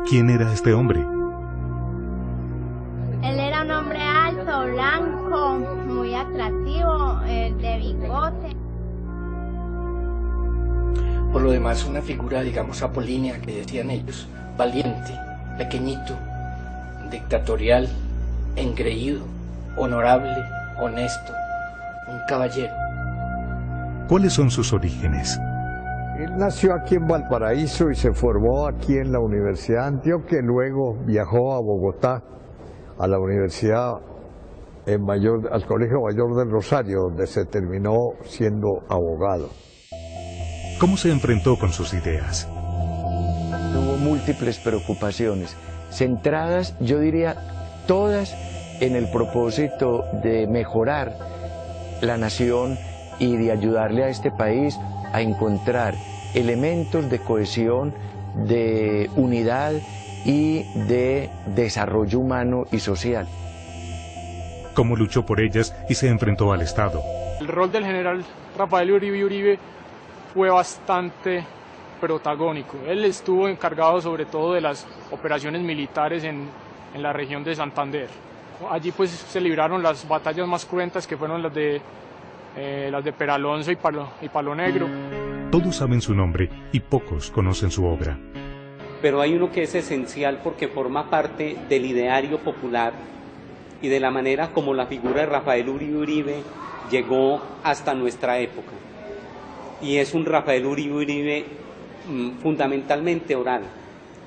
¿Quién era este hombre? Él era un hombre alto, blanco, muy atractivo, de bigote. Por lo demás, una figura, digamos, apolínea, que decían ellos, valiente, pequeñito, dictatorial, engreído, honorable, honesto, un caballero. ¿Cuáles son sus orígenes? Él nació aquí en Valparaíso y se formó aquí en la Universidad de Antioquia, luego viajó a Bogotá, a la Universidad al Colegio Mayor del Rosario, donde se terminó siendo abogado. ¿Cómo se enfrentó con sus ideas? Tuvo múltiples preocupaciones, centradas, yo diría, todas en el propósito de mejorar la nación y de ayudarle a este país a encontrar elementos de cohesión, de unidad y de desarrollo humano y social. ¿Cómo luchó por ellas y se enfrentó al Estado? El rol del general Rafael Uribe fue bastante protagónico. Él estuvo encargado sobre todo de las operaciones militares en la región de Santander. Allí pues se libraron las batallas más cruentas, que fueron las de Peralonso y Palo Negro. Todos saben su nombre y pocos conocen su obra. Pero hay uno que es esencial porque forma parte del ideario popular y de la manera como la figura de Rafael Uribe llegó hasta nuestra época. Y es un Rafael Uribe fundamentalmente oral,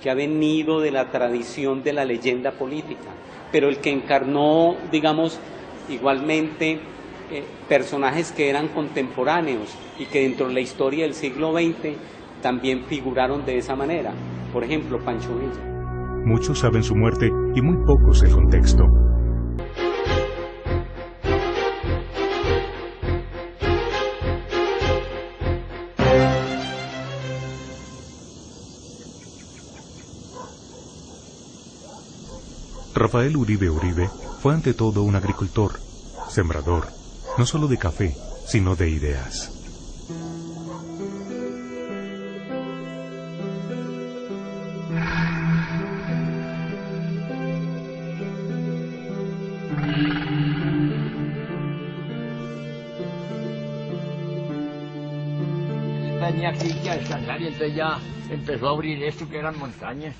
que ha venido de la tradición de la leyenda política, pero el que encarnó, digamos, igualmente personajes que eran contemporáneos y que dentro de la historia del siglo XX también figuraron de esa manera. Por ejemplo, Pancho Villa. Muchos saben su muerte y muy pocos el contexto. Rafael Uribe fue ante todo un agricultor, sembrador, no solo de café, sino de ideas. Venía aquí a descansar y entonces ya empezó a abrir esto que eran montañas.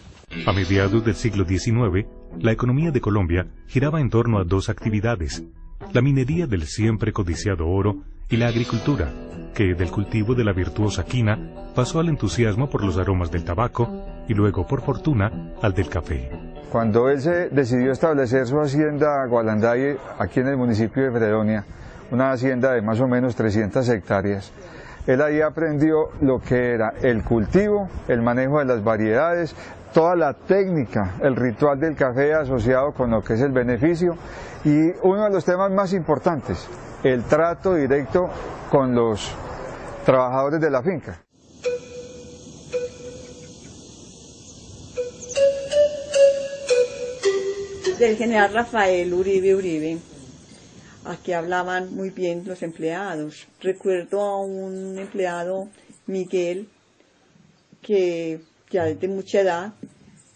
A mediados del siglo XIX, la economía de Colombia giraba en torno a dos actividades: la minería del siempre codiciado oro y la agricultura, que del cultivo de la virtuosa quina pasó al entusiasmo por los aromas del tabaco y luego, por fortuna, al del café. Cuando él se decidió establecer su hacienda Gualanday aquí en el municipio de Fredonia, una hacienda de más o menos 300 hectáreas, él ahí aprendió lo que era el cultivo, el manejo de las variedades, toda la técnica, el ritual del café asociado con lo que es el beneficio y uno de los temas más importantes, el trato directo con los trabajadores de la finca. Del general Rafael Uribe, aquí hablaban muy bien los empleados. Recuerdo a un empleado, Miguel, que ya desde mucha edad,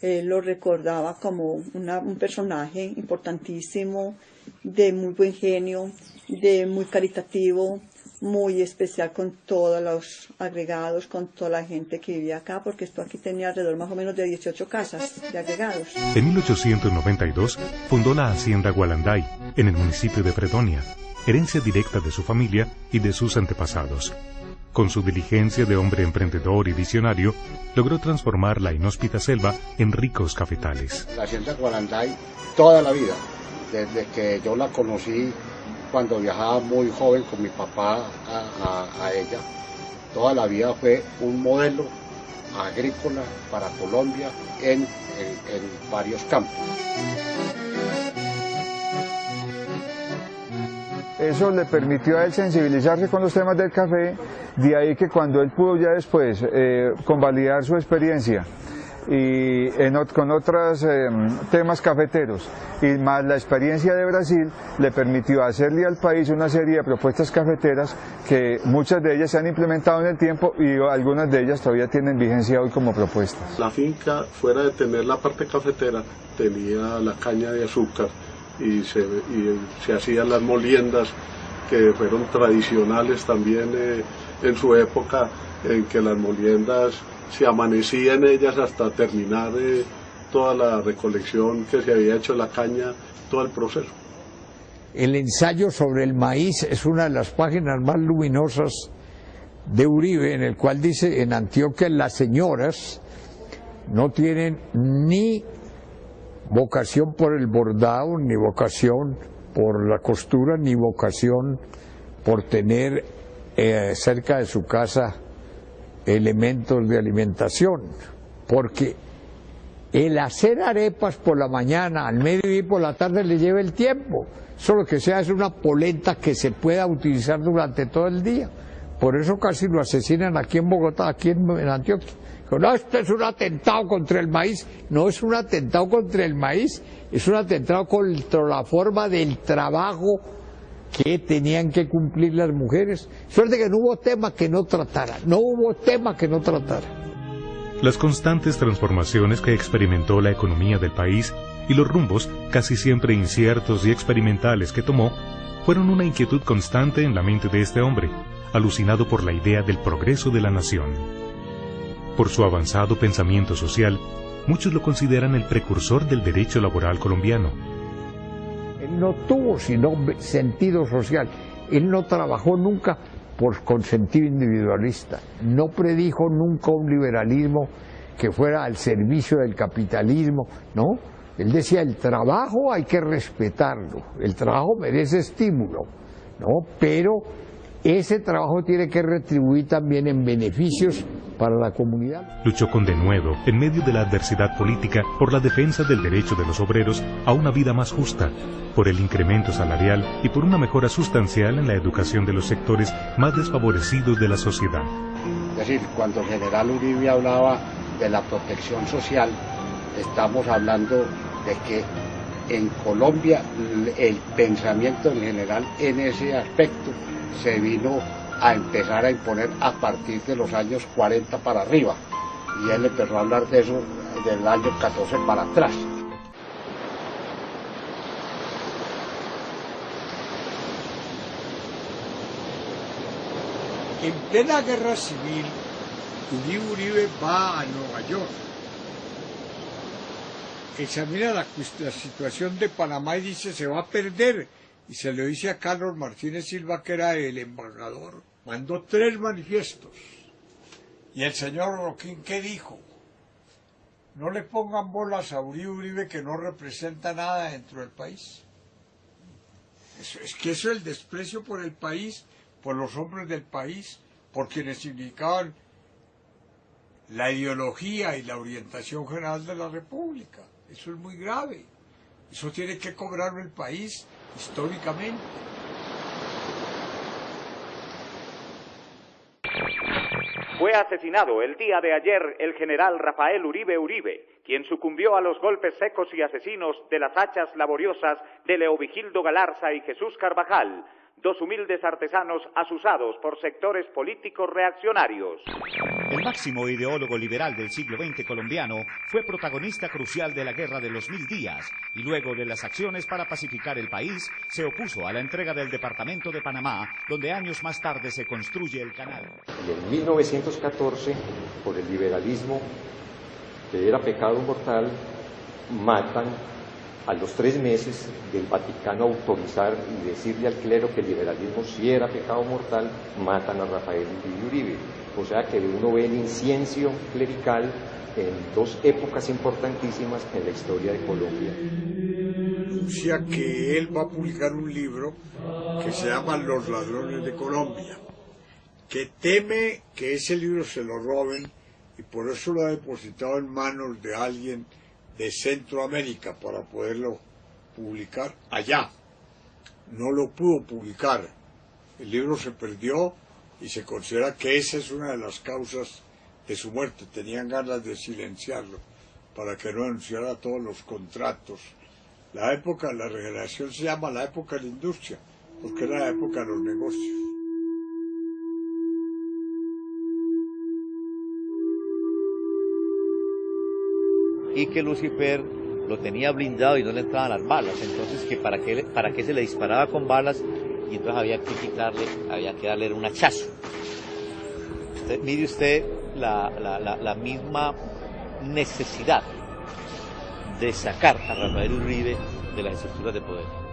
él lo recordaba como un personaje importantísimo, de muy buen genio, de muy caritativo, muy especial con todos los agregados, con toda la gente que vivía acá, porque esto aquí tenía alrededor más o menos de 18 casas de agregados. En 1892 fundó la hacienda Gualanday, en el municipio de Fredonia, herencia directa de su familia y de sus antepasados. Con su diligencia de hombre emprendedor y visionario, logró transformar la inhóspita selva en ricos cafetales. La hacienda Gualanday, toda la vida, desde que yo la conocí cuando viajaba muy joven con mi papá a ella, toda la vida fue un modelo agrícola para Colombia en varios campos. Eso le permitió a él sensibilizarse con los temas del café, de ahí que cuando él pudo ya después convalidar su experiencia y con otros temas cafeteros, y más la experiencia de Brasil le permitió hacerle al país una serie de propuestas cafeteras que muchas de ellas se han implementado en el tiempo y algunas de ellas todavía tienen vigencia hoy como propuestas. La finca, fuera de tener la parte cafetera, tenía la caña de azúcar y se hacían las moliendas que fueron tradicionales también en su época, en que las moliendas se amanecían ellas hasta terminar toda la recolección que se había hecho de la caña, todo el proceso. El ensayo sobre el maíz es una de las páginas más luminosas de Uribe, en el cual dice: en Antioquia las señoras no tienen ni vocación por el bordado, ni vocación por la costura, ni vocación por tener cerca de su casa elementos de alimentación, porque el hacer arepas por la mañana, al mediodía y por la tarde le lleva el tiempo. Solo que sea es una polenta que se pueda utilizar durante todo el día. Por eso casi lo asesinan aquí en Bogotá, aquí en Antioquia. No, esto es un atentado contra el maíz. No es un atentado contra el maíz, es un atentado contra la forma del trabajo que tenían que cumplir las mujeres. Suerte que no hubo tema que no tratara, no hubo tema que no tratara. Las constantes transformaciones que experimentó la economía del país y los rumbos casi siempre inciertos y experimentales que tomó fueron una inquietud constante en la mente de este hombre, alucinado por la idea del progreso de la nación. Por su avanzado pensamiento social, muchos lo consideran el precursor del derecho laboral colombiano. Él no tuvo sino sentido social, él no trabajó nunca con sentido individualista, no predijo nunca un liberalismo que fuera al servicio del capitalismo, no. Él decía: el trabajo hay que respetarlo, el trabajo merece estímulo, ¿no? Pero ese trabajo tiene que retribuir también en beneficios para la comunidad. Luchó con denuedo, en medio de la adversidad política, por la defensa del derecho de los obreros a una vida más justa, por el incremento salarial y por una mejora sustancial en la educación de los sectores más desfavorecidos de la sociedad. Es decir, cuando el general Uribe hablaba de la protección social, estamos hablando de que en Colombia el pensamiento del general en ese aspecto se vino a empezar a imponer a partir de los años 40 para arriba, y él empezó a hablar de eso del año 14 para atrás. En plena guerra civil, Uribe va a Nueva York, examina la situación de Panamá y dice: se va a perder. Y se lo dice a Carlos Martínez Silva, que era el embajador. Mandó 3 manifiestos. Y el señor Roquín, ¿qué dijo? No le pongan bolas a Uribe, que no representa nada dentro del país. Es que eso es el desprecio por el país, por los hombres del país, por quienes significaban la ideología y la orientación general de la República. Eso es muy grave. Eso tiene que cobrarlo el país históricamente. Fue asesinado el día de ayer el general Rafael Uribe Uribe, quien sucumbió a los golpes secos y asesinos de las hachas laboriosas de Leovigildo Galarza y Jesús Carvajal, 2 humildes artesanos asusados por sectores políticos reaccionarios. El máximo ideólogo liberal del siglo XX colombiano fue protagonista crucial de la Guerra de los 1000 días y luego de las acciones para pacificar el país se opuso a la entrega del departamento de Panamá, donde años más tarde se construye el canal. Y en 1914, por el liberalismo, que era pecado mortal, matan a los 3 meses del Vaticano autorizar y decirle al clero que el liberalismo sí era pecado mortal, matan a Rafael Uribe. O sea que uno ve el incienso clerical en 2 épocas importantísimas en la historia de Colombia. Anuncia que él va a publicar un libro que se llama Los ladrones de Colombia, que teme que ese libro se lo roben y por eso lo ha depositado en manos de alguien de Centroamérica para poderlo publicar allá. No lo pudo publicar. El libro se perdió y se considera que esa es una de las causas de su muerte. Tenían ganas de silenciarlo. para que no anunciara todos los contratos. La época de la regeneración se llama la época de la industria, porque era la época de los negocios. Y que Lucifer lo tenía blindado y no le entraban las balas, entonces que para qué se le disparaba con balas, y entonces había que darle un hachazo. Mire usted la misma necesidad de sacar a Rafael Uribe de las estructuras de poder.